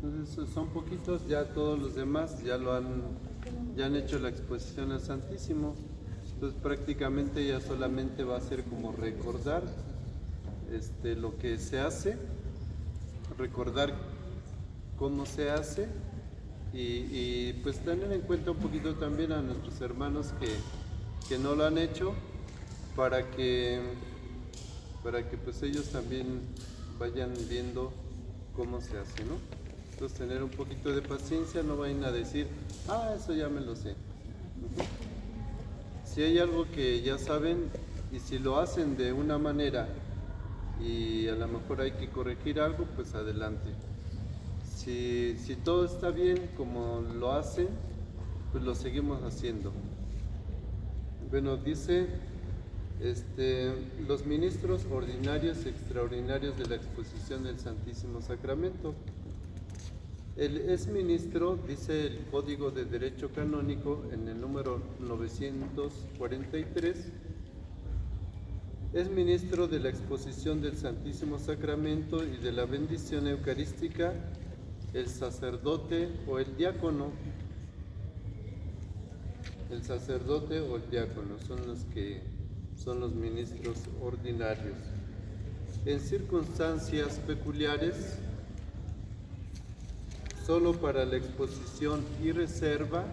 Entonces son poquitos, ya todos los demás ya han hecho la exposición al Santísimo. Entonces prácticamente ya solamente va a ser como recordar lo que se hace, recordar cómo se hace y pues tener en cuenta un poquito también a nuestros hermanos que no lo han hecho para que pues ellos también vayan viendo cómo se hace, ¿no? Entonces tener un poquito de paciencia, no vayan a decir, eso ya me lo sé. Si hay algo que ya saben y si lo hacen de una manera y a lo mejor hay que corregir algo, pues adelante. Si todo está bien como lo hacen, pues lo seguimos haciendo. Bueno, dice los ministros ordinarios y extraordinarios de la exposición del Santísimo Sacramento. El exministro, dice el Código de Derecho Canónico en el número 943, es ministro de la exposición del Santísimo Sacramento y de la bendición eucarística el sacerdote o el diácono. El sacerdote o el diácono son los ministros ordinarios. En circunstancias peculiares, solo para la exposición y reserva,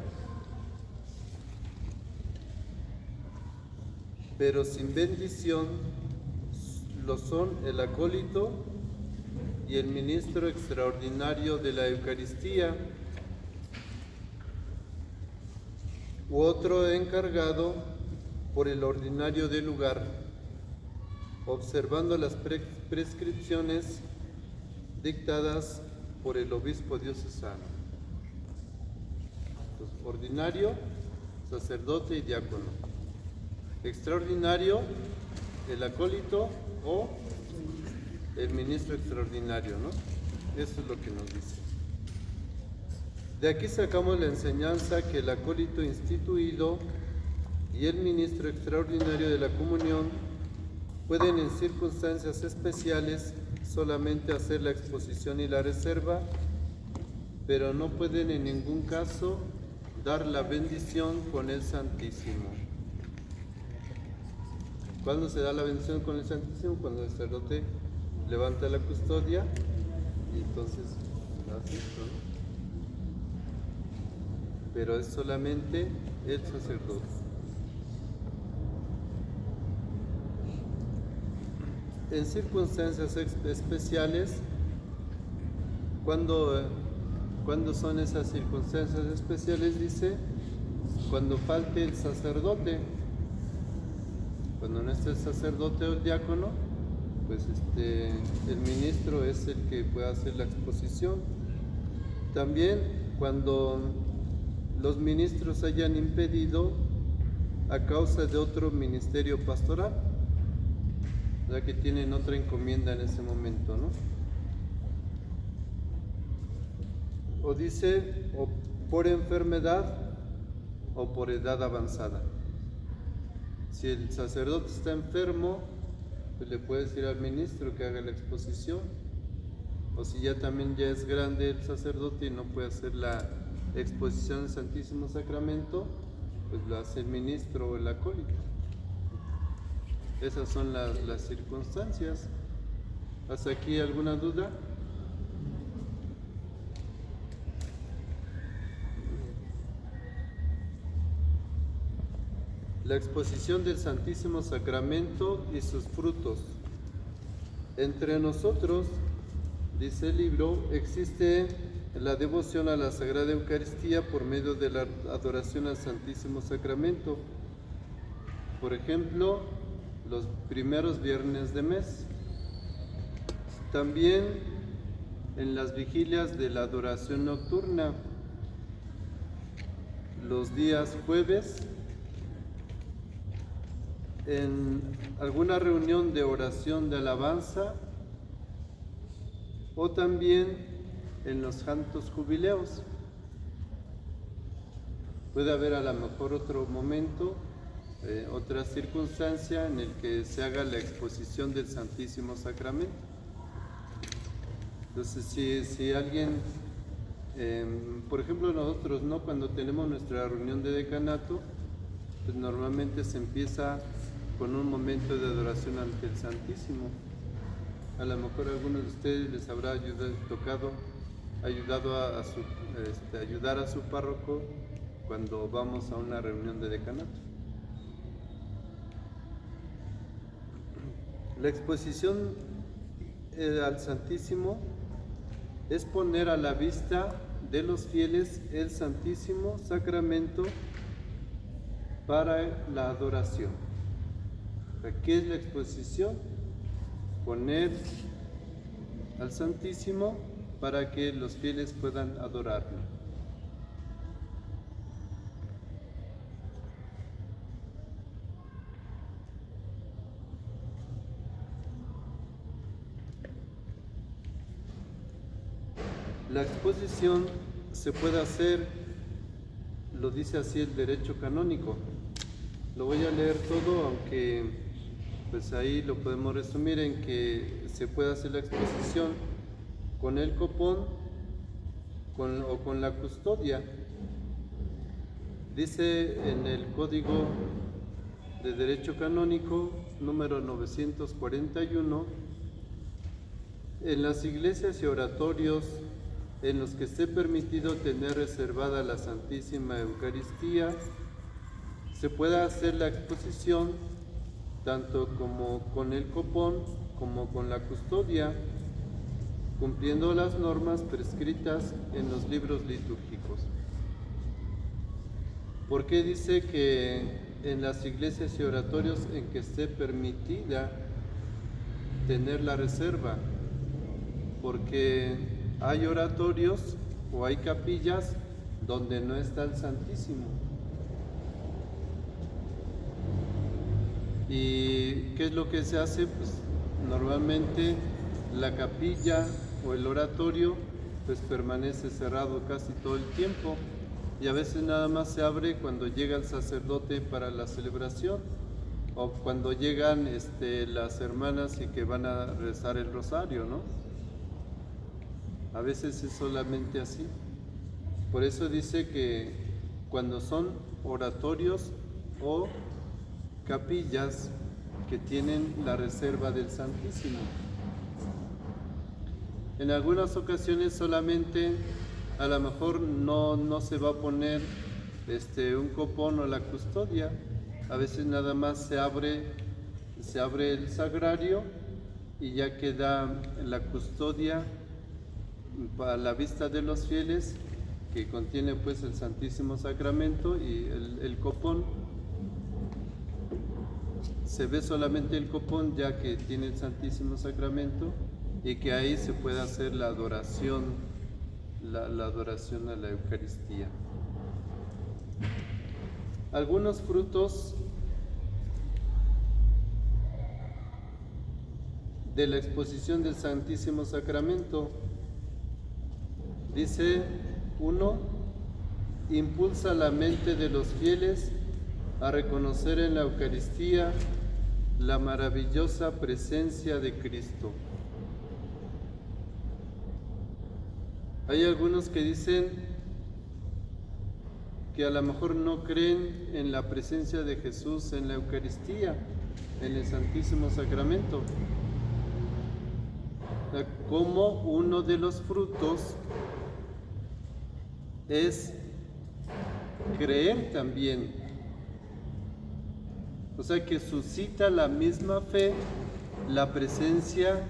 pero sin bendición, lo son el acólito y el ministro extraordinario de la Eucaristía, u otro encargado por el ordinario del lugar, observando las prescripciones dictadas por el obispo diocesano. Entonces, ordinario, sacerdote y diácono. Extraordinario, el acólito o el ministro extraordinario, ¿no? Eso es lo que nos dice. De aquí sacamos la enseñanza que el acólito instituido y el ministro extraordinario de la comunión pueden en circunstancias especiales solamente hacer la exposición y la reserva, pero no pueden en ningún caso dar la bendición con el Santísimo. ¿Cuándo se da la bendición con el Santísimo? Cuando el sacerdote levanta la custodia y entonces hace esto, ¿no? Pero es solamente el sacerdote. En circunstancias especiales, ¿cuándo son esas circunstancias especiales? Dice, cuando falte el sacerdote. Cuando no esté el sacerdote o el diácono, pues el ministro es el que puede hacer la exposición. También cuando los ministros hayan impedido a causa de otro ministerio pastoral, ya que tienen otra encomienda en ese momento, ¿no? O dice, o por enfermedad o por edad avanzada. Si el sacerdote está enfermo, pues le puede decir al ministro que haga la exposición. O si ya es grande el sacerdote y no puede hacer la exposición del Santísimo Sacramento, pues lo hace el ministro o el acólito. Esas son las circunstancias. ¿Hasta aquí alguna duda? La exposición del Santísimo Sacramento y sus frutos. Entre nosotros, dice el libro, existe la devoción a la Sagrada Eucaristía por medio de la adoración al Santísimo Sacramento. Por ejemplo, los primeros viernes de mes. También en las vigilias de la adoración nocturna, los días jueves, en alguna reunión de oración de alabanza o también en los santos jubileos. Puede haber a lo mejor otro momento, otra circunstancia en el que se haga la exposición del Santísimo Sacramento. Entonces, si alguien Por ejemplo, nosotros, ¿no? Cuando tenemos nuestra reunión de decanato, pues normalmente se empieza con un momento de adoración ante el Santísimo. A lo mejor a algunos de ustedes les habrá ayudado a ayudar a su párroco cuando vamos a una reunión de decanato. La exposición al Santísimo es poner a la vista de los fieles el Santísimo Sacramento para la adoración. ¿Qué es la exposición? Poner al Santísimo para que los fieles puedan adorarlo. La exposición se puede hacer, lo dice así el derecho canónico. Lo voy a leer todo, aunque pues ahí lo podemos resumir en que se puede hacer la exposición con el copón o con la custodia. Dice en el Código de Derecho Canónico número 941, en las iglesias y oratorios en los que esté permitido tener reservada la Santísima Eucaristía, se puede hacer la exposición tanto como con el copón como con la custodia, cumpliendo las normas prescritas en los libros litúrgicos. ¿Por qué dice que en las iglesias y oratorios en que esté permitida tener la reserva? Porque hay oratorios o hay capillas donde no está el Santísimo. ¿Y qué es lo que se hace? Pues normalmente la capilla o el oratorio pues permanece cerrado casi todo el tiempo y a veces nada más se abre cuando llega el sacerdote para la celebración o cuando llegan las hermanas y que van a rezar el rosario, ¿no? A veces es solamente así. Por eso dice que cuando son oratorios o capillas que tienen la reserva del Santísimo. En algunas ocasiones solamente, a lo mejor no se va a poner un copón o la custodia. A veces nada más se abre el sagrario y ya queda la custodia a la vista de los fieles, que contiene pues el Santísimo Sacramento, y el copón. Se ve solamente el copón ya que tiene el Santísimo Sacramento y que ahí se puede hacer la adoración, la adoración a la Eucaristía. Algunos frutos de la exposición del Santísimo Sacramento. Dice 1, impulsa la mente de los fieles a reconocer en la Eucaristía la maravillosa presencia de Cristo. Hay algunos que dicen que a lo mejor no creen en la presencia de Jesús en la Eucaristía, en el Santísimo Sacramento, como uno de los frutos es creer también. O sea que suscita la misma fe la presencia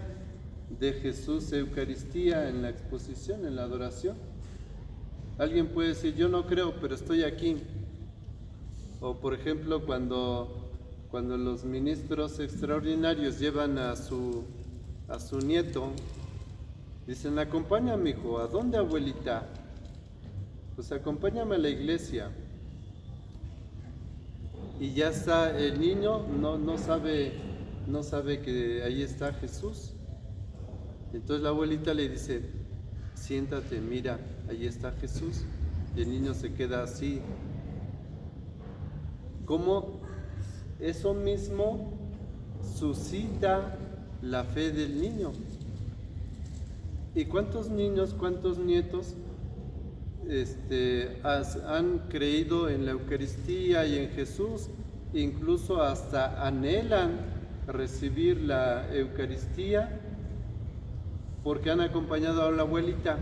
de Jesús Eucaristía en la exposición, en la adoración. Alguien puede decir, yo no creo, pero estoy aquí. O por ejemplo, cuando los ministros extraordinarios llevan a su nieto, dicen, acompáñame, hijo. ¿A dónde, abuelita? Pues acompáñame a la iglesia. Y ya está el niño, no sabe que ahí está Jesús. Entonces la abuelita le dice, siéntate, mira, ahí está Jesús. Y el niño se queda así. ¿Cómo eso mismo suscita la fe del niño? ¿Y cuántos niños, cuántos nietos han creído en la Eucaristía y en Jesús, incluso hasta anhelan recibir la Eucaristía porque han acompañado a la abuelita.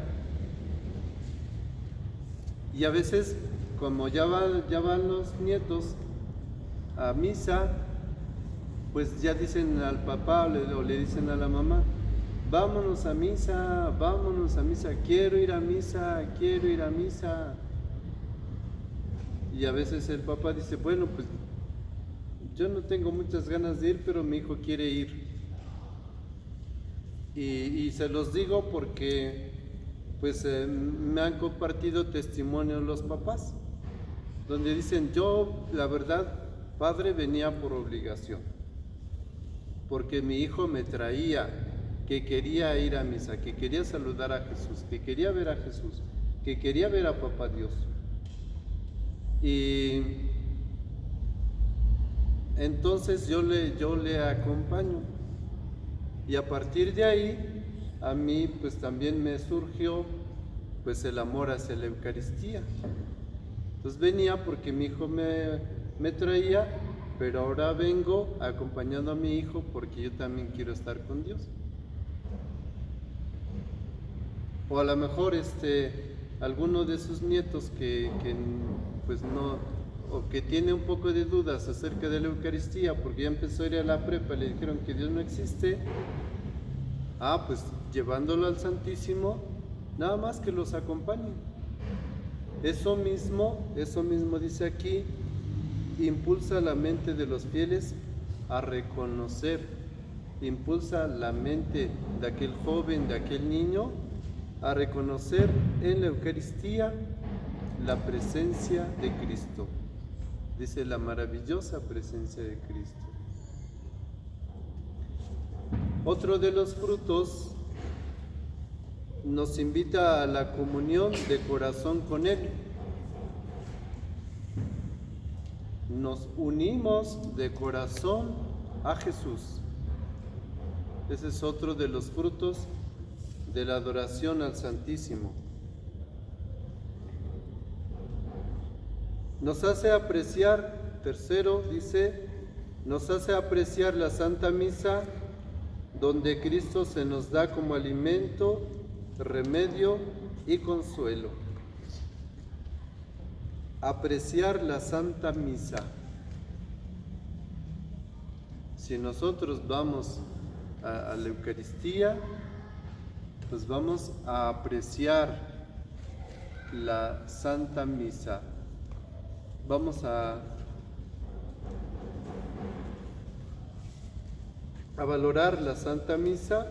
Y a veces, como ya van los nietos a misa, pues ya dicen al papá o le dicen a la mamá: vámonos a misa, quiero ir a misa. Y a veces el papá dice: bueno, pues yo no tengo muchas ganas de ir, pero mi hijo quiere ir. Y se los digo porque pues me han compartido testimonios los papás, donde dicen: yo, la verdad, padre, venía por obligación, porque mi hijo me traía, que quería ir a misa, que quería saludar a Jesús, que quería ver a Jesús, que quería ver a Papá Dios. Y entonces yo le acompaño. Y a partir de ahí, a mí pues también me surgió pues el amor hacia la Eucaristía. Entonces venía porque mi hijo me traía, pero ahora vengo acompañando a mi hijo porque yo también quiero estar con Dios. O a lo mejor alguno de sus nietos que pues no, o que tiene un poco de dudas acerca de la Eucaristía porque ya empezó a ir a la prepa y le dijeron que Dios no existe, pues llevándolo al Santísimo, nada más que los acompañe. Eso mismo dice aquí, impulsa la mente de los fieles a reconocer, impulsa la mente de aquel joven, de aquel niño, a reconocer en la Eucaristía la presencia de Cristo. Dice: la maravillosa presencia de Cristo. Otro de los frutos nos invita a la comunión de corazón con Él. Nos unimos de corazón a Jesús. Ese es otro de los frutos de la adoración al Santísimo. Nos hace apreciar, tercero dice, nos hace apreciar la Santa Misa, donde Cristo se nos da como alimento, remedio y consuelo. Apreciar la Santa Misa. Si nosotros vamos a la Eucaristía, pues vamos a apreciar la Santa Misa. Vamos a valorar la Santa Misa,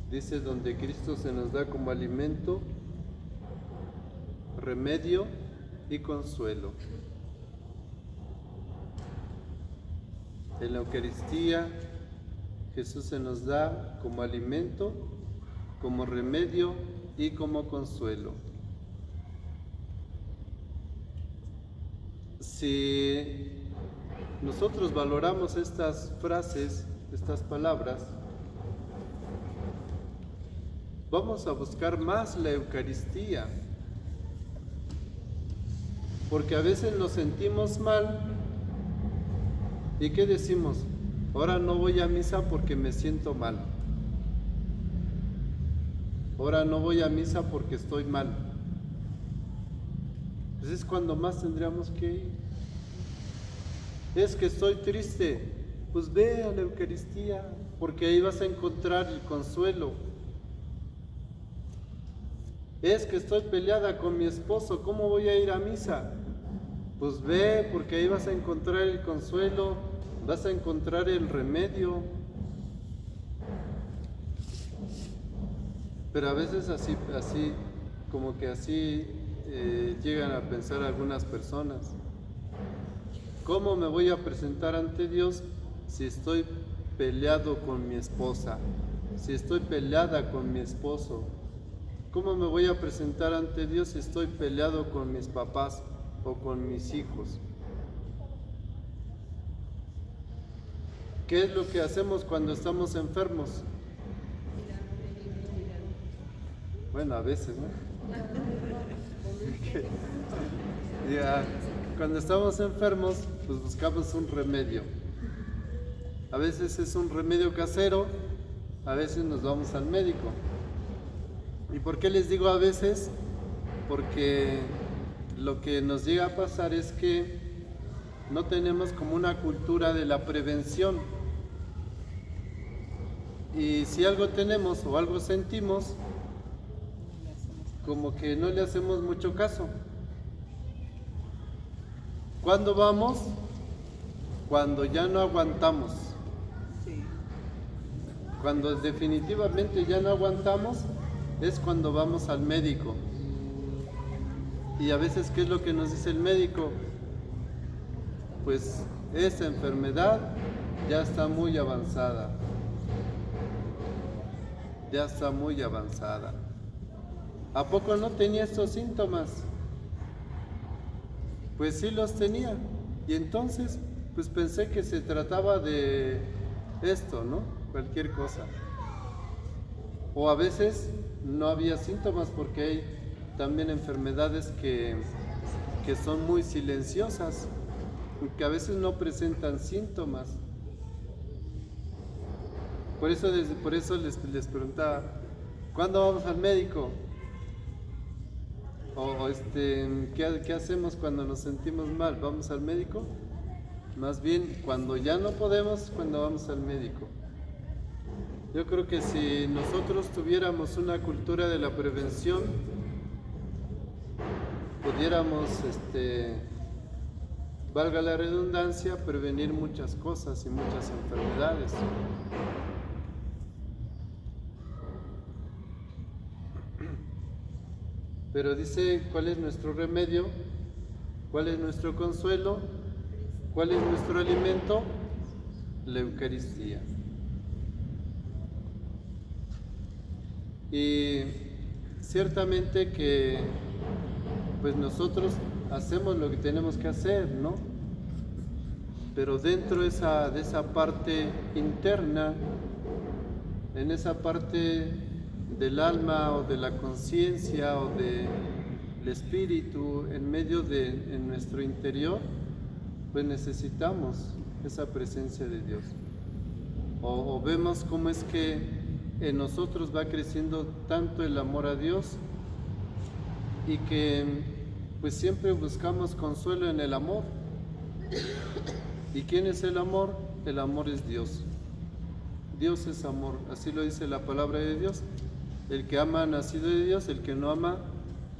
dice, donde Cristo se nos da como alimento, remedio y consuelo. En la Eucaristía, Jesús se nos da como alimento, como remedio y como consuelo. Si nosotros valoramos estas frases, estas palabras, vamos a buscar más la Eucaristía, porque a veces nos sentimos mal y ¿qué decimos? Ahora no voy a misa porque me siento mal. Ahora no voy a misa porque estoy mal. Pues es cuando más tendríamos que ir. Es que estoy triste, pues ve a la Eucaristía, porque ahí vas a encontrar el consuelo. Es que estoy peleada con mi esposo, ¿cómo voy a ir a misa? Pues ve, porque ahí vas a encontrar el consuelo, vas a encontrar el remedio. Pero a veces así como que así llegan a pensar algunas personas. ¿Cómo me voy a presentar ante Dios si estoy peleado con mi esposa? Si estoy peleada con mi esposo. ¿Cómo me voy a presentar ante Dios si estoy peleado con mis papás o con mis hijos? ¿Qué es lo que hacemos cuando estamos enfermos? Bueno, a veces, ¿no? Ya, cuando estamos enfermos, pues buscamos un remedio. A veces es un remedio casero, a veces nos vamos al médico. ¿Y por qué les digo a veces? Porque lo que nos llega a pasar es que no tenemos como una cultura de la prevención. Y si algo tenemos o algo sentimos, como que no le hacemos mucho caso. ¿Cuándo vamos? Cuando ya no aguantamos. Cuando definitivamente ya no aguantamos, es cuando vamos al médico. Y a veces, ¿qué es lo que nos dice el médico? Pues esa enfermedad ya está muy avanzada. Ya está muy avanzada. ¿A poco no tenía estos síntomas? Pues sí los tenía. Y entonces, pues pensé que se trataba de esto, ¿no? Cualquier cosa. O a veces no había síntomas porque hay también enfermedades que son muy silenciosas, que a veces no presentan síntomas. Por eso les preguntaba, ¿cuándo vamos al médico? ¿Qué hacemos cuando nos sentimos mal? ¿Vamos al médico? Más bien, cuando ya no podemos, cuando vamos al médico. Yo creo que si nosotros tuviéramos una cultura de la prevención, pudiéramos, valga la redundancia, prevenir muchas cosas y muchas enfermedades. Pero dice, ¿cuál es nuestro remedio? ¿Cuál es nuestro consuelo? ¿Cuál es nuestro alimento? La Eucaristía. Y ciertamente que pues nosotros hacemos lo que tenemos que hacer, ¿no? Pero dentro de esa parte interna, en esa parte del alma o de la conciencia o del espíritu, en nuestro interior, pues necesitamos esa presencia de Dios. O vemos cómo es que en nosotros va creciendo tanto el amor a Dios y que pues siempre buscamos consuelo en el amor. ¿Y quién es el amor? El amor es Dios. Dios es amor, así lo dice la palabra de Dios. El que ama ha nacido de Dios, el que no ama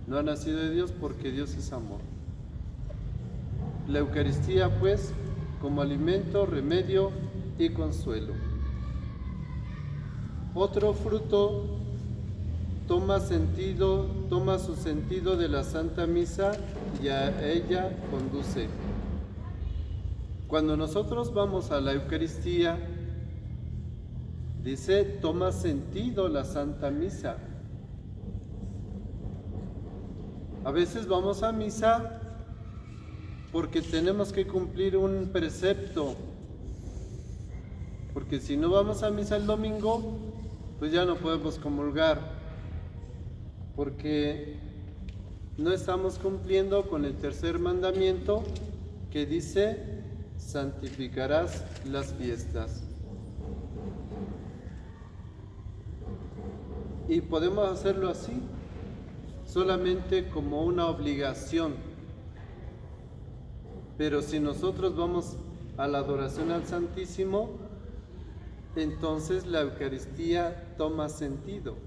no ha nacido de Dios, porque Dios es amor. La Eucaristía, pues, como alimento, remedio y consuelo. Otro fruto toma su sentido de la Santa Misa y a ella conduce. Cuando nosotros vamos a la Eucaristía, dice, toma sentido la Santa Misa. A veces vamos a misa porque tenemos que cumplir un precepto. Porque si no vamos a misa el domingo, pues ya no podemos comulgar. Porque no estamos cumpliendo con el tercer mandamiento que dice, santificarás las fiestas. Y podemos hacerlo así, solamente como una obligación. Pero si nosotros vamos a la adoración al Santísimo, entonces la Eucaristía toma sentido.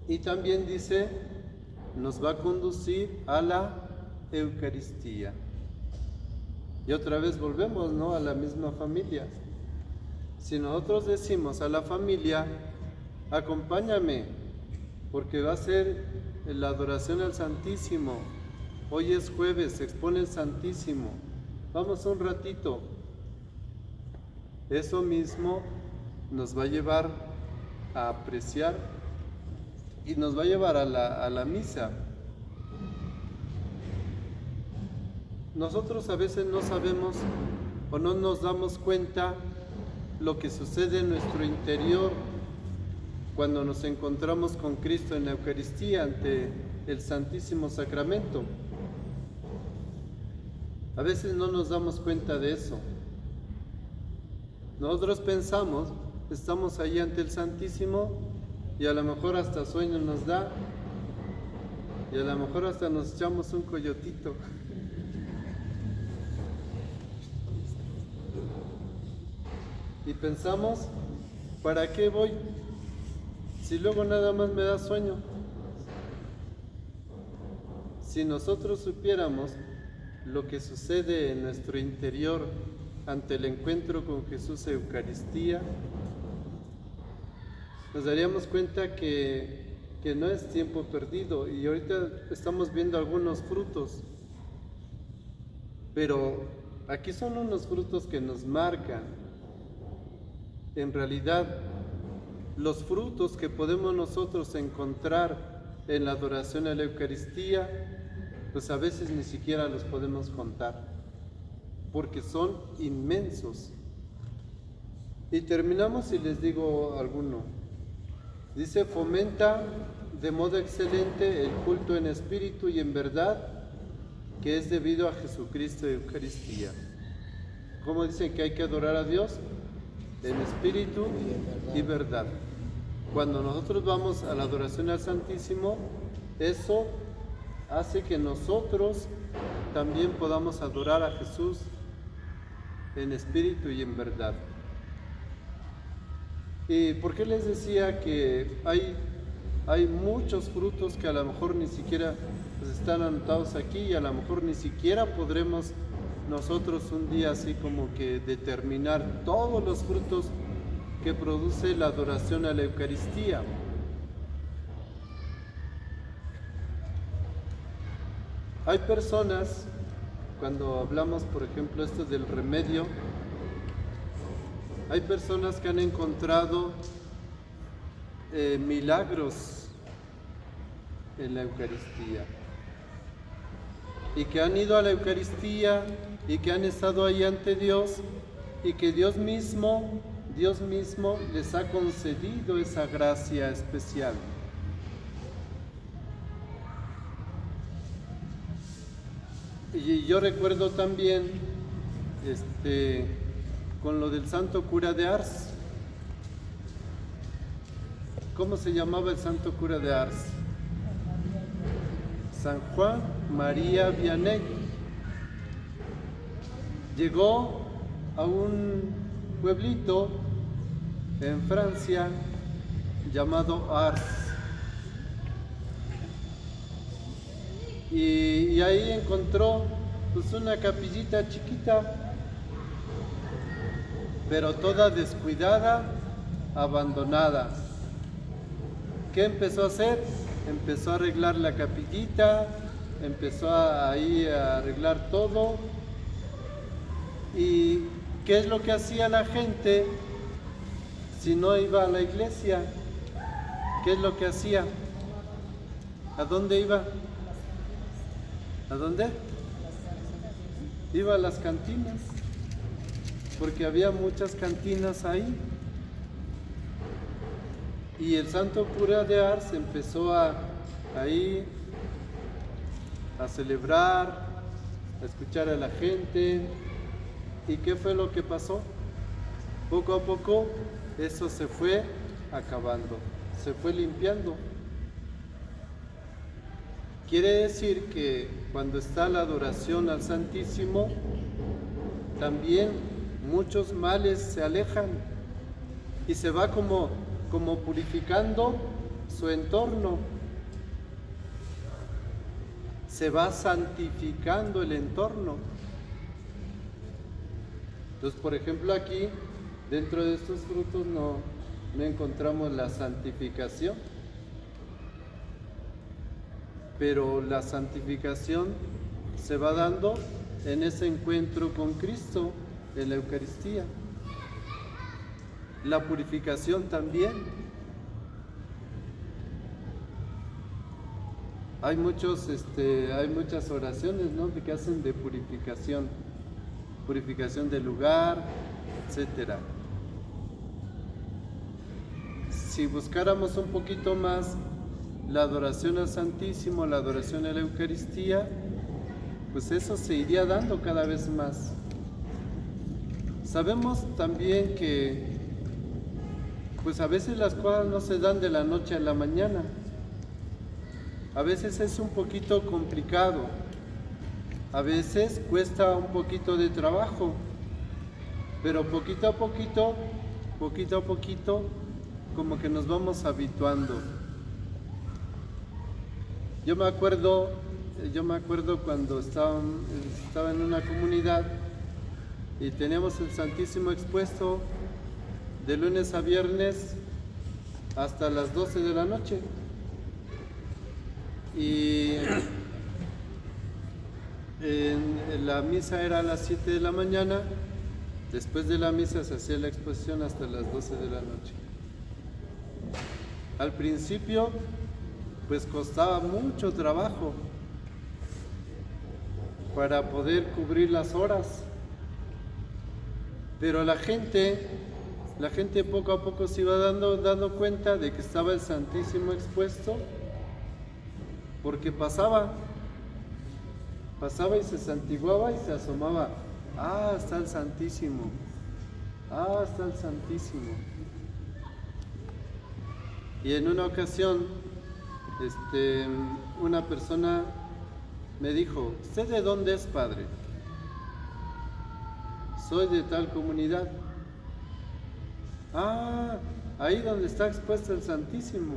Y también dice, nos va a conducir a la Eucaristía. Y otra vez volvemos, ¿no?, a la misma familia. Si nosotros decimos a la familia, acompáñame, porque va a ser la adoración al Santísimo. Hoy es jueves, se expone el Santísimo. Vamos un ratito. Eso mismo nos va a llevar a apreciar y nos va a llevar a la misa. Nosotros a veces no sabemos o no nos damos cuenta lo que sucede en nuestro interior cuando nos encontramos con Cristo en la Eucaristía ante el Santísimo Sacramento. A veces no nos damos cuenta de eso. Nosotros pensamos, estamos ahí ante el Santísimo y a lo mejor hasta sueño nos da y a lo mejor hasta nos echamos un coyotito. Y pensamos, ¿para qué voy? Si luego nada más me da sueño. Si nosotros supiéramos lo que sucede en nuestro interior ante el encuentro con Jesús en Eucaristía, nos daríamos cuenta que no es tiempo perdido. Y ahorita estamos viendo algunos frutos, pero aquí son unos frutos que nos marcan. En realidad, los frutos que podemos nosotros encontrar en la adoración a la Eucaristía, pues a veces ni siquiera los podemos contar, porque son inmensos. Y terminamos y les digo alguno. Dice, fomenta de modo excelente el culto en espíritu y en verdad, que es debido a Jesucristo y Eucaristía. ¿Cómo dicen que hay que adorar a Dios? En espíritu y verdad. Cuando nosotros vamos a la adoración al Santísimo, eso hace que nosotros también podamos adorar a Jesús en espíritu y en verdad. ¿Y por qué les decía que hay muchos frutos que a lo mejor ni siquiera pues, están anotados aquí y a lo mejor ni siquiera podremos nosotros un día así como que determinar todos los frutos que produce la adoración a la Eucaristía? Hay personas, cuando hablamos por ejemplo esto del remedio, hay personas que han encontrado milagros en la Eucaristía y que han ido a la Eucaristía y que han estado ahí ante Dios y que Dios mismo les ha concedido esa gracia especial. Y yo recuerdo también con lo del santo cura de Ars. ¿Cómo se llamaba el santo cura de Ars? San Juan María Vianney. Llegó a un pueblito en Francia llamado Ars. Y ahí encontró pues una capillita chiquita, pero toda descuidada, abandonada. ¿Qué empezó a hacer? Empezó a arreglar la capillita, empezó ahí a arreglar todo. ¿Y qué es lo que hacía la gente si no iba a la iglesia? ¿Qué es lo que hacía? ¿A dónde iba? ¿A dónde? Iba a las cantinas, porque había muchas cantinas ahí. Y el santo cura de Ars empezó ahí a celebrar, a escuchar a la gente. ¿Y qué fue lo que pasó? Poco a poco eso se fue acabando, se fue limpiando. Quiere decir que cuando está la adoración al Santísimo, también muchos males se alejan y se va como purificando su entorno. Se va santificando el entorno. Entonces, por ejemplo, aquí, dentro de estos frutos no encontramos la santificación. Pero la santificación se va dando en ese encuentro con Cristo en la Eucaristía. La purificación también. Hay muchas oraciones, ¿no?, que hacen de purificación del lugar, etcétera. si buscáramos un poquito más la adoración al Santísimo, la adoración a la Eucaristía, pues eso se iría dando cada vez más. Sabemos también que pues a veces las cosas no se dan de la noche a la mañana. A veces es un poquito complicado. A veces cuesta un poquito de trabajo. Pero poquito a poquito, como que nos vamos habituando. Yo me acuerdo cuando estaba en una comunidad y teníamos el Santísimo expuesto de lunes a viernes hasta las 12 de la noche. Y la misa era a las 7 de la mañana. Después de la misa se hacía la exposición hasta las 12 de la noche. Al principio, pues costaba mucho trabajo para poder cubrir las horas. Pero la gente poco a poco se iba dando cuenta de que estaba el Santísimo expuesto, porque pasaba y se santiguaba y se asomaba. Ah, está el Santísimo. Ah, está el Santísimo. Y en una ocasión, una persona me dijo: ¿usted de dónde es, padre? Soy de tal comunidad. Ah, ahí donde está expuesto el Santísimo.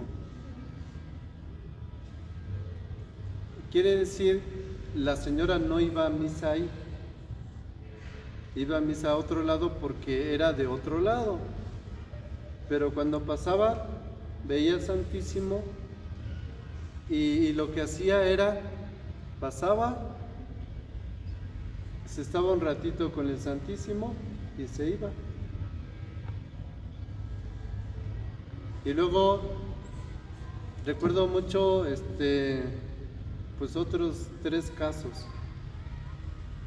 Quiere decir, la señora no iba a misa ahí. Iba a misa a otro lado porque era de otro lado. Pero cuando pasaba, veía el Santísimo y lo que hacía era, pasaba, se estaba un ratito con el Santísimo y se iba. Y luego recuerdo mucho pues otros 3 casos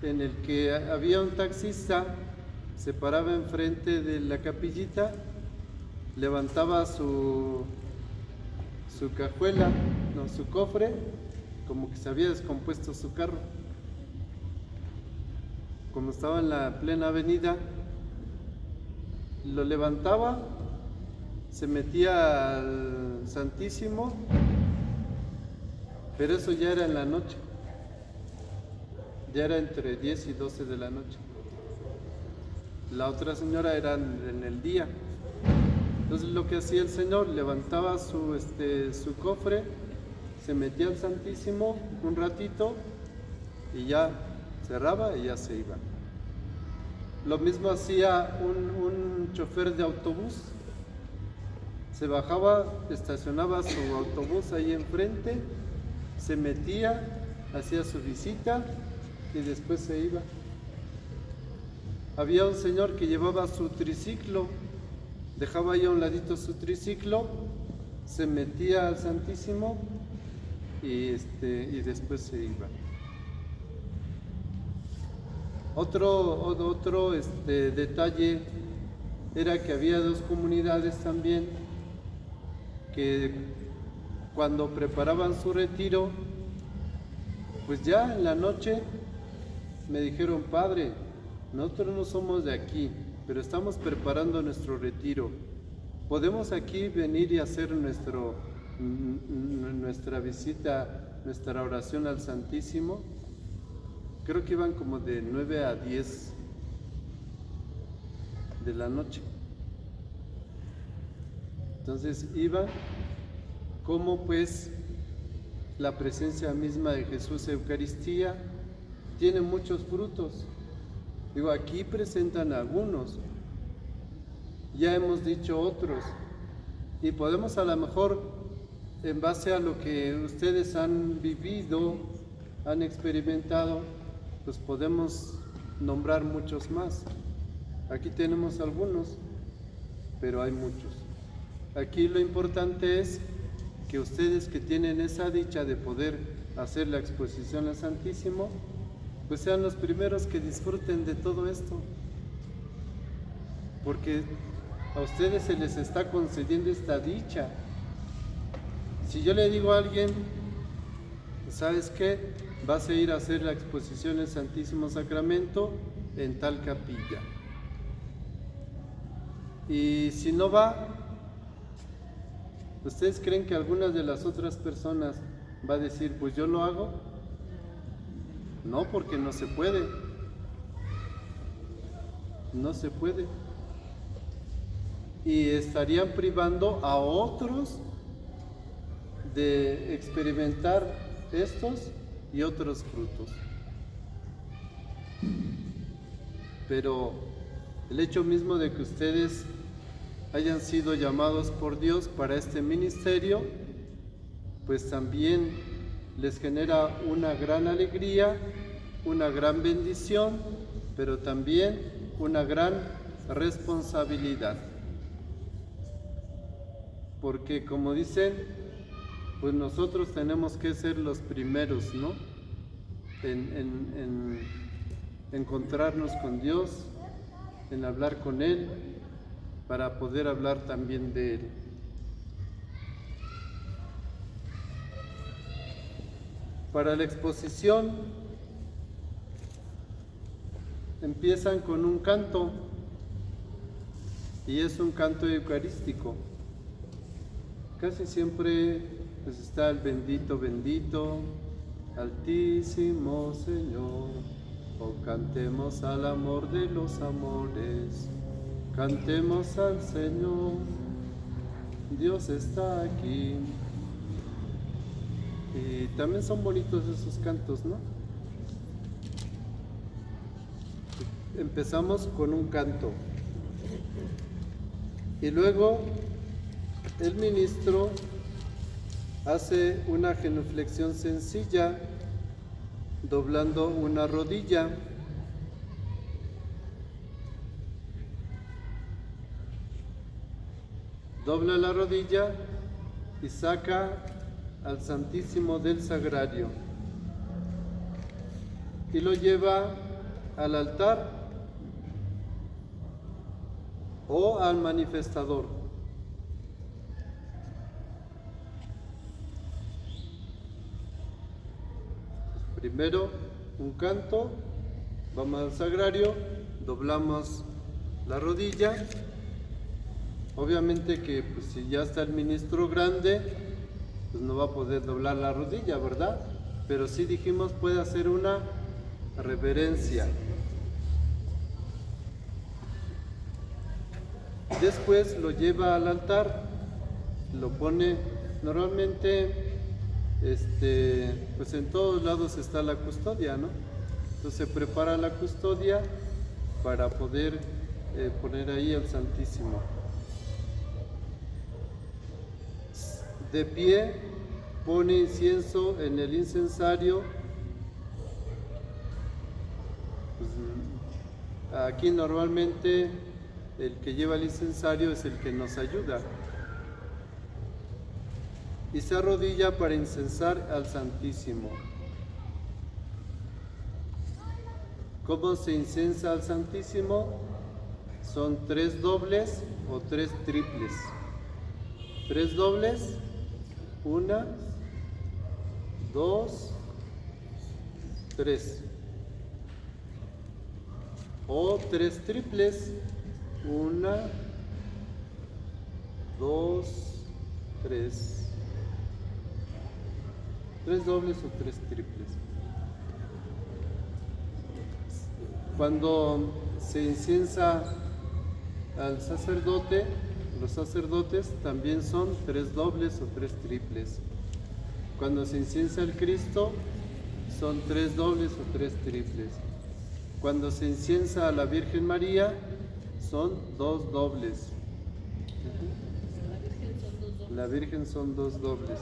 en el que había un taxista, se paraba enfrente de la capillita, levantaba su cajuela, no, su cofre, como que se había descompuesto su carro. Como estaba en la plena avenida, lo levantaba, se metía al Santísimo, pero eso ya era en la noche, ya era entre 10 y 12 de la noche. La otra señora era en el día. Entonces lo que hacía el Señor, levantaba su cofre, se metía al Santísimo un ratito y ya cerraba y ya se iba. Lo mismo hacía un chofer de autobús. Se bajaba, estacionaba su autobús ahí enfrente, se metía, hacía su visita y después se iba. Había un señor que llevaba su triciclo, dejaba ahí a un ladito su triciclo, se metía al Santísimo y después se iba. Otro detalle era que había 2 comunidades también que cuando preparaban su retiro, pues ya en la noche me dijeron: padre, nosotros no somos de aquí, pero estamos preparando nuestro retiro. ¿Podemos aquí venir y hacer nuestra visita, nuestra oración al Santísimo? Creo que iban como de 9 a 10 de la noche. Entonces iban, como pues la presencia misma de Jesús en Eucaristía tiene muchos frutos. Digo, aquí presentan algunos, ya hemos dicho otros, y podemos a lo mejor, en base a lo que ustedes han vivido, han experimentado, pues podemos nombrar muchos más. Aquí tenemos algunos, pero hay muchos. Aquí lo importante es que ustedes que tienen esa dicha de poder hacer la exposición al Santísimo, pues sean los primeros que disfruten de todo esto. Porque A ustedes se les está concediendo esta dicha. Si yo le digo a alguien, ¿sabes qué? Vas a ir a hacer la exposición del Santísimo Sacramento en tal capilla. Y si no va, ¿ustedes creen que algunas de las otras personas va a decir, pues yo lo hago? No, porque no se puede. No se puede. Y estarían privando a otros de experimentar estos y otros frutos. Pero el hecho mismo de que ustedes hayan sido llamados por Dios para este ministerio, pues también les genera una gran alegría, una gran bendición, pero también una gran responsabilidad. Porque como dicen, pues nosotros tenemos que ser los primeros, ¿no? En encontrarnos con Dios, en hablar con Él, para poder hablar también de Él. Para la exposición empiezan con un canto, y es un canto eucarístico. Casi siempre pues está el bendito, bendito, Altísimo Señor, o cantemos al amor de los amores, cantemos al Señor, Dios está aquí. Y también son bonitos esos cantos, ¿no? Empezamos con un canto y luego el ministro hace una genuflexión sencilla, doblando una rodilla. Dobla la rodilla y saca al Santísimo del Sagrario y lo lleva al altar o al manifestador. Primero un canto, vamos al sagrario, doblamos la rodilla. Obviamente que pues, si ya está el ministro grande, pues no va a poder doblar la rodilla, ¿verdad? Pero sí dijimos puede hacer una reverencia. Después lo lleva al altar, lo pone normalmente, pues en todos lados está la custodia, ¿no? Entonces se prepara la custodia para poder poner ahí al Santísimo. De pie, pone incienso en el incensario. Pues, aquí normalmente el que lleva el incensario es el que nos ayuda. Y se arrodilla para incensar al Santísimo. ¿Cómo se incensa al Santísimo? Son 3 dobles o 3 triples. 3 dobles. 1, 2, 3. O 3 triples. 1, 2, 3. 3 dobles o 3 triples. Cuando se inciensa al sacerdote, los sacerdotes también son 3 dobles o 3 triples. Cuando se inciensa al Cristo, son 3 dobles o 3 triples. Cuando se inciensa a la Virgen María, son 2 dobles. La Virgen son 2 dobles.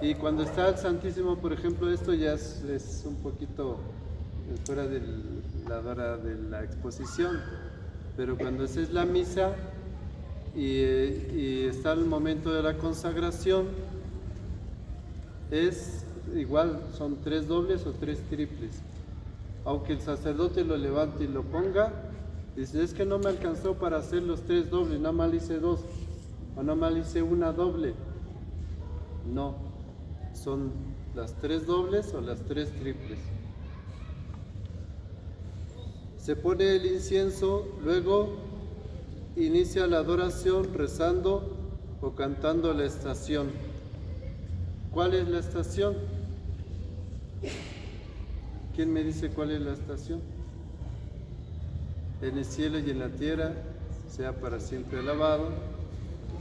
Y cuando está el Santísimo, por ejemplo, esto ya es un poquito fuera de la hora de la exposición, pero cuando es la misa y está el momento de la consagración, es igual, son 3 dobles o 3 triples. Aunque el sacerdote lo levante y lo ponga, Dice, es que no me alcanzó para hacer los 3 dobles, nada más hice 2, o nada más hice una doble. No, son las 3 dobles o las 3 triples. Se pone el incienso, luego inicia la adoración rezando o cantando la estación. ¿Cuál es la estación? ¿Quién me dice cuál es la estación? En el cielo y en la tierra sea para siempre alabado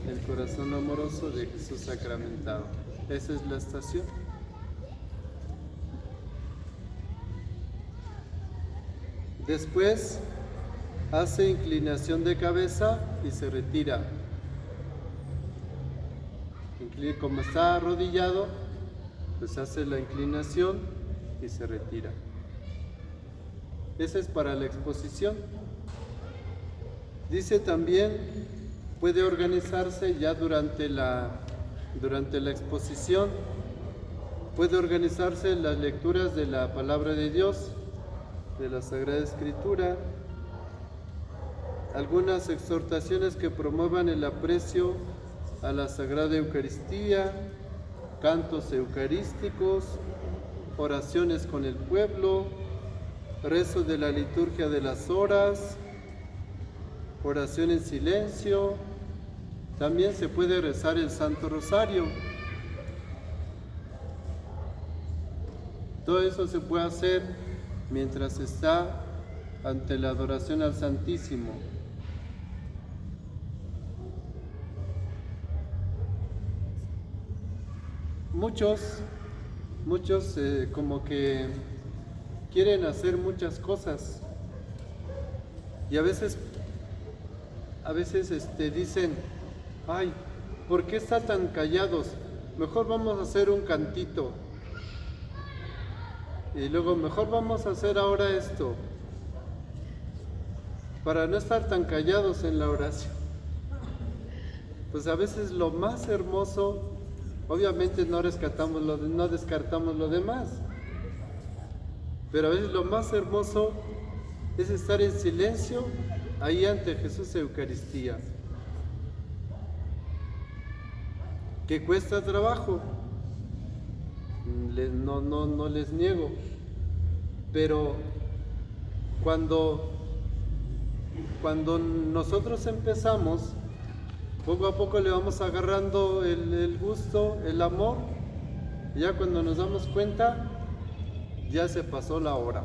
el corazón amoroso de Jesús sacramentado. Esa es la estación. Después hace inclinación de cabeza y se retira. Como está arrodillado, pues hace la inclinación y se retira. Esa es para la exposición. Dice también, puede organizarse ya durante la exposición, puede organizarse las lecturas de la palabra de Dios, de la Sagrada Escritura, algunas exhortaciones que promuevan el aprecio a la Sagrada Eucaristía, cantos eucarísticos, oraciones con el pueblo, rezo de la liturgia de las horas, oración en silencio. También se puede rezar el Santo Rosario. Todo eso se puede hacer mientras está ante la adoración al Santísimo. Muchos como que quieren hacer muchas cosas y a veces dicen, ay, ¿por qué están tan callados? Mejor vamos a hacer un cantito. Y luego, mejor vamos a hacer ahora esto, para no estar tan callados en la oración. Pues a veces lo más hermoso, obviamente no descartamos lo demás, pero a veces lo más hermoso es estar en silencio ahí ante Jesús Eucaristía, que cuesta trabajo, no les niego, pero cuando nosotros empezamos, poco a poco le vamos agarrando el gusto, el amor, y ya cuando nos damos cuenta, ya se pasó la hora.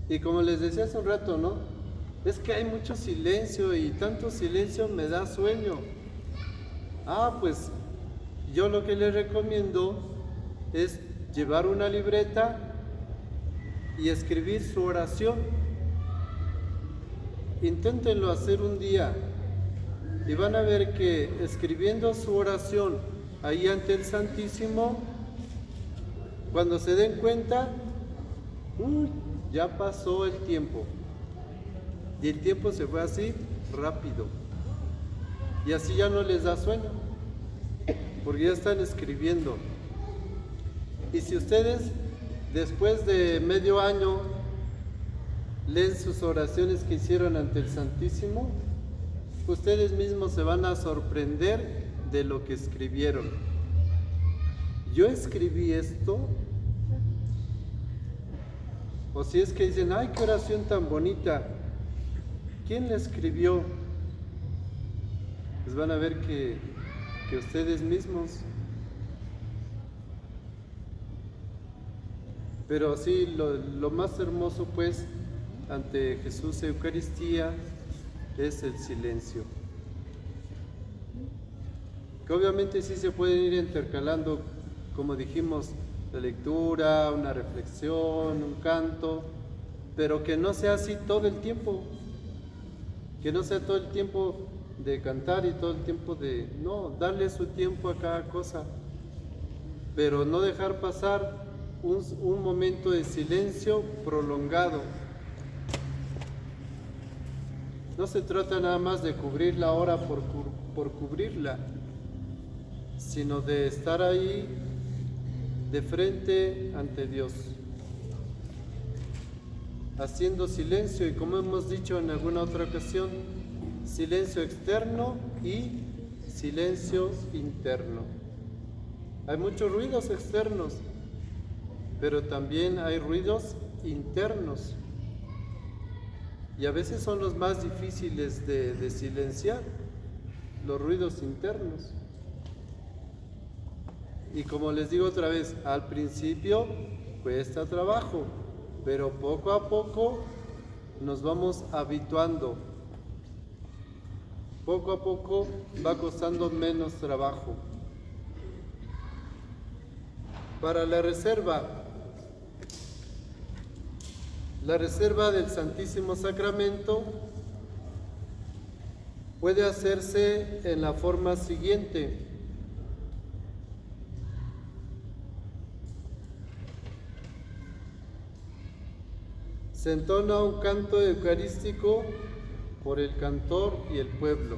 Y como les decía hace un rato, ¿no? Es que hay mucho silencio y tanto silencio me da sueño. Pues yo lo que les recomiendo es llevar una libreta y escribir su oración. Inténtenlo hacer un día y van a ver que escribiendo su oración ahí ante el Santísimo, cuando se den cuenta, ya pasó el tiempo. Y el tiempo se fue así rápido. Y así ya no les da sueño, porque ya están escribiendo. Y si ustedes después de medio año leen sus oraciones que hicieron ante el Santísimo, ustedes mismos se van a sorprender de lo que escribieron. Yo escribí esto. O si es que dicen, ay, qué oración tan bonita, ¿quién la escribió? Pues van a ver que ustedes mismos. Pero sí, lo más hermoso pues ante Jesús Eucaristía es el silencio. Que obviamente sí se pueden ir intercalando, como dijimos, la lectura, una reflexión, un canto, pero que no sea así todo el tiempo. Que no sea todo el tiempo de cantar y todo el tiempo de... No, darle su tiempo a cada cosa, pero no dejar pasar un momento de silencio prolongado. No se trata nada más de cubrir la hora por cubrirla, sino de estar ahí de frente ante Dios. haciendo silencio y, como hemos dicho en alguna otra ocasión, silencio externo y silencio interno. Hay muchos ruidos externos, pero también hay ruidos internos, y a veces son los más difíciles de silenciar, los ruidos internos. Y como les digo otra vez, al principio cuesta trabajo, pero poco a poco nos vamos habituando. Poco a poco va costando menos trabajo. Para la reserva del Santísimo Sacramento puede hacerse en la forma siguiente. Se entona un canto eucarístico por el cantor y el pueblo.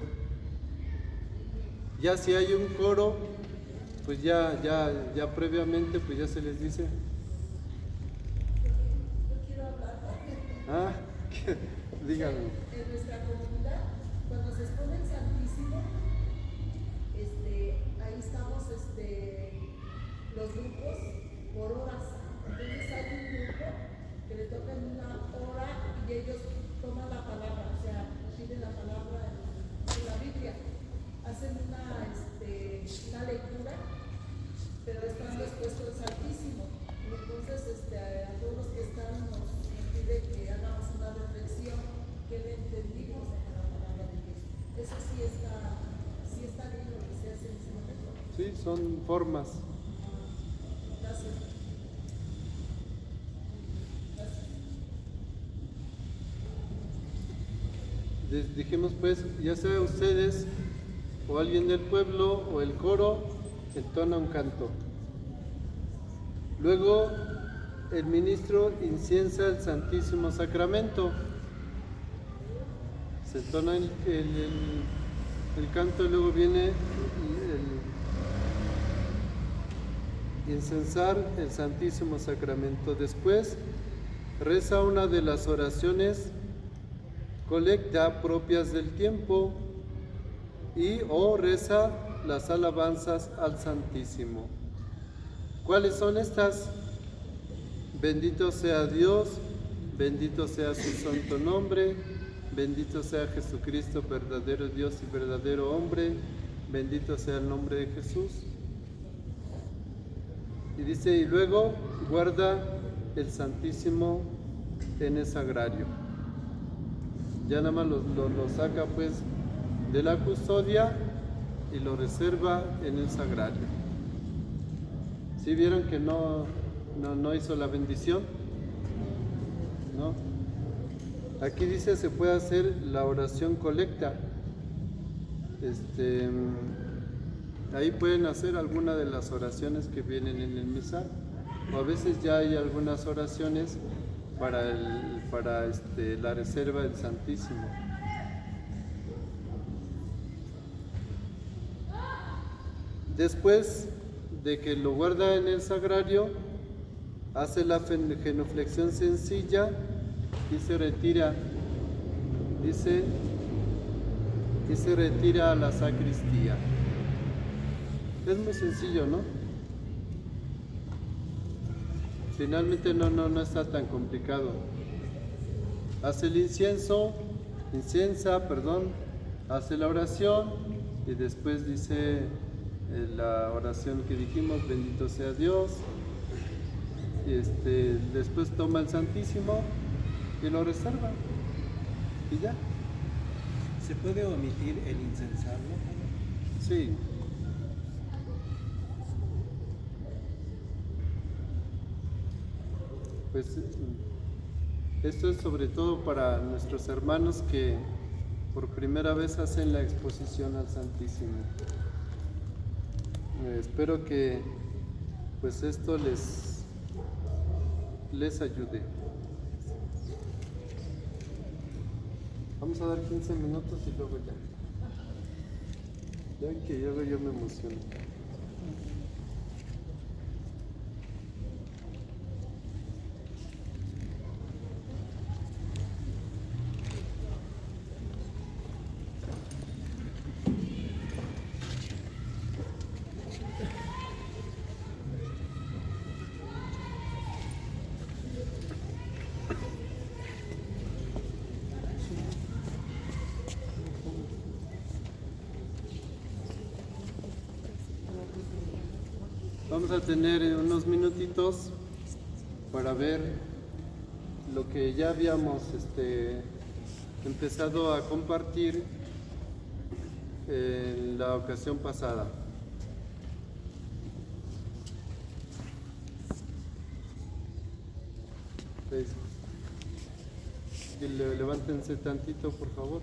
Ya si hay un coro, pues ya previamente pues ya se les dice. Yo quiero hablar. Díganme. En nuestra comunidad, cuando se expone el Santísimo, ahí estamos los grupos por horas. Entonces hay un grupo que le toca en una hora y ellos toman la palabra, o sea, piden la palabra en la Biblia, hacen una lectura, pero están expuestos al Santísimo. Y entonces a todos los que están nos pide que hagamos una reflexión, que le entendimos de la palabra de Dios. Eso sí está bien lo que se hace en ese momento. Sí, son formas. Gracias. Dijimos pues, ya sea ustedes o alguien del pueblo o el coro, entona un canto. Luego el ministro inciensa el Santísimo Sacramento. Se entona el canto y luego viene el incensar el Santísimo Sacramento. Después reza una de las oraciones colecta propias del tiempo y o reza las alabanzas al Santísimo. ¿Cuáles son estas? Bendito sea Dios, bendito sea su santo nombre, bendito sea Jesucristo, verdadero Dios y verdadero hombre, bendito sea el nombre de Jesús. Y dice, y luego guarda el Santísimo en el sagrario. Ya nada más lo saca pues de la custodia y lo reserva en el sagrario. ¿Sí vieron que no hizo la bendición? ¿No? Aquí dice se puede hacer la oración colecta. Ahí pueden hacer alguna de las oraciones que vienen en el misal, o a veces ya hay algunas oraciones para la reserva del Santísimo. Después de que lo guarda en el sagrario, hace la genuflexión sencilla y se retira. Y se retira a la sacristía. Es muy sencillo, ¿no? Finalmente no está tan complicado. Hace el hace la oración y después dice la oración que dijimos, bendito sea Dios. Después toma el Santísimo y lo reserva y ya. ¿Se puede omitir el incensarlo? Sí. Pues esto es sobre todo para nuestros hermanos que por primera vez hacen la exposición al Santísimo. Espero que pues esto les ayude. Vamos a dar 15 minutos y luego ya. Ya que luego yo me emociono. Vamos a tener unos minutitos para ver lo que ya habíamos empezado a compartir en la ocasión pasada. Levántense tantito, por favor.